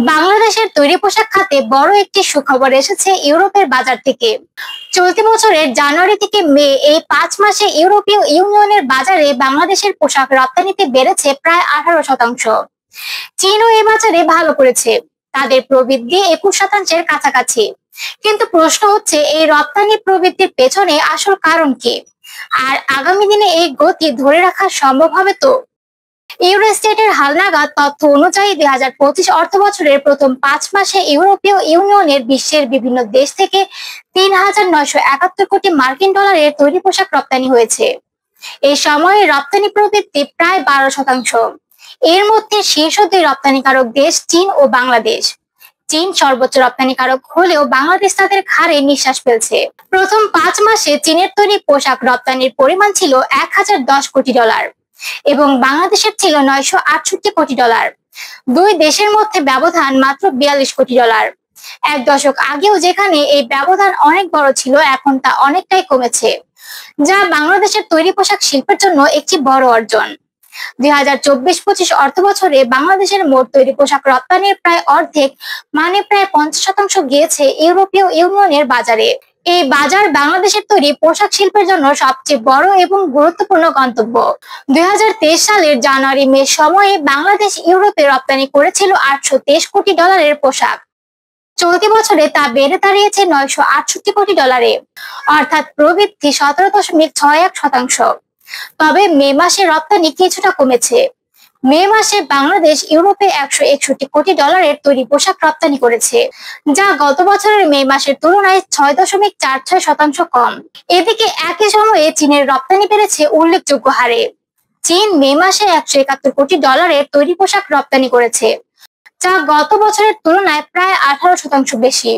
বাংলাদেশের তৈরি পোশাক খাতে বড় একটি সুখবর এসেছে ইউরোপের বাজার থেকে। চলতি বছরের জানুয়ারি থেকে মে এই 5 মাসে ইউরোপীয় ইউনিয়নের বাজারে বাংলাদেশের পোশাক রপ্তানিতে বেড়েছে প্রায় 18%। চীনও এই বাজারে ভালো করেছে, তাদের প্রবৃদ্ধি 21%-এর কাছাকাছি। কিন্তু প্রশ্ন হচ্ছে, এই রপ্তানি প্রবৃদ্ধির পেছনে আসল কারণ কি, আর আগামী দিনে এই গতি ধরে রাখা সম্ভব হবে তো? ইউরোস্টেটের হালনাগাদ তথ্য অনুযায়ী 2025 অর্থ বছরের প্রথম 5 মাসে ইউরোপীয় ইউনিয়নের বিশ্বের বিভিন্ন দেশ থেকে 3,971 কোটি মার্কিন ডলারের তৈরি পোশাক রপ্তানি হয়েছে। এই সময়ে রপ্তানি প্রবৃদ্ধি প্রায় 12%। এর মধ্যে শীর্ষ দুই রপ্তানিকারক দেশ চীন ও বাংলাদেশ। চীন সর্বোচ্চ রপ্তানিকারক হলেও বাংলাদেশ তাদের ঘাড়ে নিঃশ্বাস ফেলছে। প্রথম 5 মাসে চীনের তৈরি পোশাক রপ্তানির পরিমাণ ছিল 1010 কোটি ডলার এবং বাংলাদেশের ছিল 968 কোটি ডলার। দুই দেশের মধ্যে ব্যবধান মাত্র 42 কোটি ডলার। এক দশক আগেও যেখানে এই ব্যবধান অনেক বড় ছিল, এখন তা অনেকটাই কমেছে, যা বাংলাদেশের তৈরি পোশাক শিল্পের জন্য একটি বড় অর্জন। 2024-25 অর্থ বছরে বাংলাদেশের মোট তৈরি পোশাক রপ্তানির প্রায় অর্ধেক, মানে প্রায় 50% গিয়েছে ইউরোপীয় ইউনিয়নের বাজারে। এই বাজার বাংলাদেশের তৈরি পোশাক শিল্পের জন্য সবচেয়ে বড় এবং গুরুত্বপূর্ণ গন্তব্য। 2023 সালের জানুয়ারি মে সময়ে বাংলাদেশ ইউরোপে রপ্তানি করেছিল 823 কোটি ডলারের পোশাক। চলতি বছরে তা বেড়ে দাঁড়িয়েছে 968 কোটি ডলারে, অর্থাৎ প্রবৃদ্ধি 17.61%। তবে মে মাসে রপ্তানি কিছুটা কমেছে। মে মাসে বাংলাদেশ ইউরোপে 161 কোটি ডলারের তৈরি পোশাক রপ্তানি করেছে, যা গত বছরের মে মাসের তুলনায় 6.46% কম। এদিকে একই সময়ে চীনের রপ্তানি বেড়েছে উল্লেখযোগ্য হারে। চীন মে মাসে 171 কোটি ডলারের তৈরি পোশাক রপ্তানি করেছে, যা গত বছরের তুলনায় প্রায় 18% বেশি।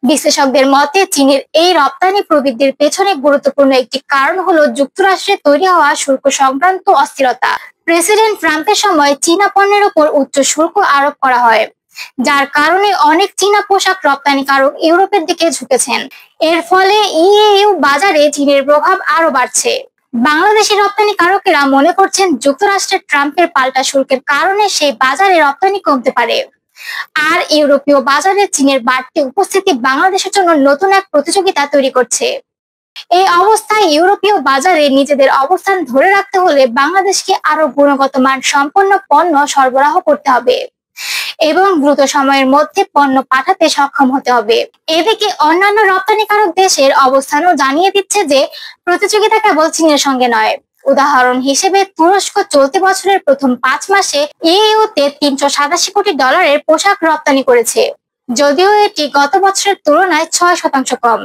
বিশ্লেষকদের মতে চীনের এই রপ্তানি প্রবৃদ্ধির পেছনে গুরুত্বপূর্ণ একটি কারণ হলো যুক্তরাষ্ট্রে তৈরি হওয়া শুল্ক সংক্রান্ত অস্থিরতা। প্রেসিডেন্ট ট্রাম্পের সময় চীনা পণ্যের উপর উচ্চ শুল্ক আরোপ করা হয়, যার কারণে অনেক চীনা পোশাক রপ্তানিকারক ইউরোপের দিকে ঝুঁকেছেন। এর ফলে ইইউ বাজারে চীনের প্রভাব আরো বাড়ছে। বাংলাদেশি রপ্তানিকারকেরা মনে করছেন যুক্তরাষ্ট্রের ট্রাম্পের পাল্টা শুল্কের কারণে সেই বাজারে রপ্তানি কমতে পারে। আর ইউরোপীয় বাজারে চীনের বাড়তি উপস্থিতি বাংলাদেশের জন্য নতুন এক প্রতিযোগিতা তৈরি করছে। এই অবস্থায় ইউরোপীয় বাজারে নিজেদের অবস্থান ধরে রাখতে হলে বাংলাদেশকে আরো গুণগত মান সম্পন্ন পণ্য সরবরাহ করতে হবে এবং দ্রুত সময়ের মধ্যে পণ্য পাঠাতে সক্ষম হতে হবে। এদিকে অন্যান্য রপ্তানিকারক দেশের অবস্থানও জানিয়ে দিচ্ছে যে প্রতিযোগিতা কেবল চীনের সঙ্গে নয়। উদাহরণ হিসেবে তুরস্ক চলতি বছরের প্রথম 5 মাসে ইইউতে 387 কোটি ডলারের পোশাক রপ্তানি করেছে, যদিও এটি গত বছরের তুলনায় 6% কম।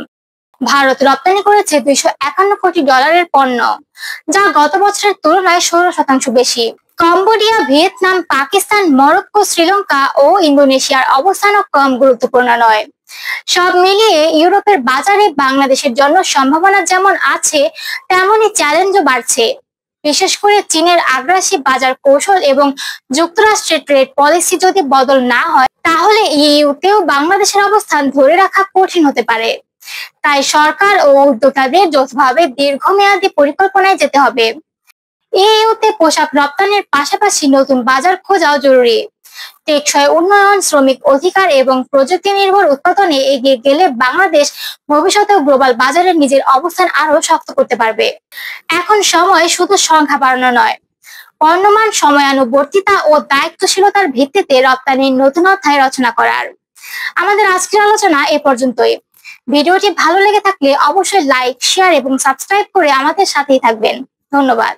ভারত রপ্তানি করেছে 251 কোটি ডলারের পণ্য, যা গত বছরের তুলনায় 16% বেশি। Cambodia, Vietnam, Pakistan, Morocco, Sri Lanka ও ইন্দোনেশিয়ার অবস্থানও কম গুরুত্বপূর্ণ নয়। সব মিলিয়ে ইউরোপের বাজারে বাংলাদেশের জন্য সম্ভাবনা যেমন আছে, তেমনি চ্যালেঞ্জও বাড়ছে। বিশেষ করে চীনের আগ্রাসী বাজার কৌশল এবং যুক্তরাষ্ট্রের ট্রেড পলিসি যদি বদল না হয়, তাহলে ইইউতেও বাংলাদেশের অবস্থান ধরে রাখা কঠিন হতে পারে। তাই সরকার ও উদ্যোক্তাদের যৌথভাবে দীর্ঘমেয়াদী পরিকল্পনায় যেতে হবে। ইইউতে পোশাক রপ্তানির পাশাপাশি নতুন বাজার খোঁজাও জরুরি। টেকসই উন্নয়ন, শ্রমিক অধিকার এবং প্রযুক্তি নির্ভর উৎপাদনে এগিয়ে গেলে বাংলাদেশ ভবিষ্যতেও গ্লোবাল বাজারে নিজের অবস্থান আরো শক্ত করতে পারবে। এখন সময় শুধু সংখ্যা বাড়ানো নয়, পণ্যমান, সময়ানুবর্তিতা ও দায়িত্বশীলতার ভিত্তিতে রপ্তানির নতুন অধ্যায় রচনা করার। আমাদের আজকের আলোচনা এ পর্যন্তই। ভিডিওটি ভালো লেগে থাকলে অবশ্যই লাইক, শেয়ার এবং সাবস্ক্রাইব করে আমাদের সাথেই থাকবেন। ধন্যবাদ।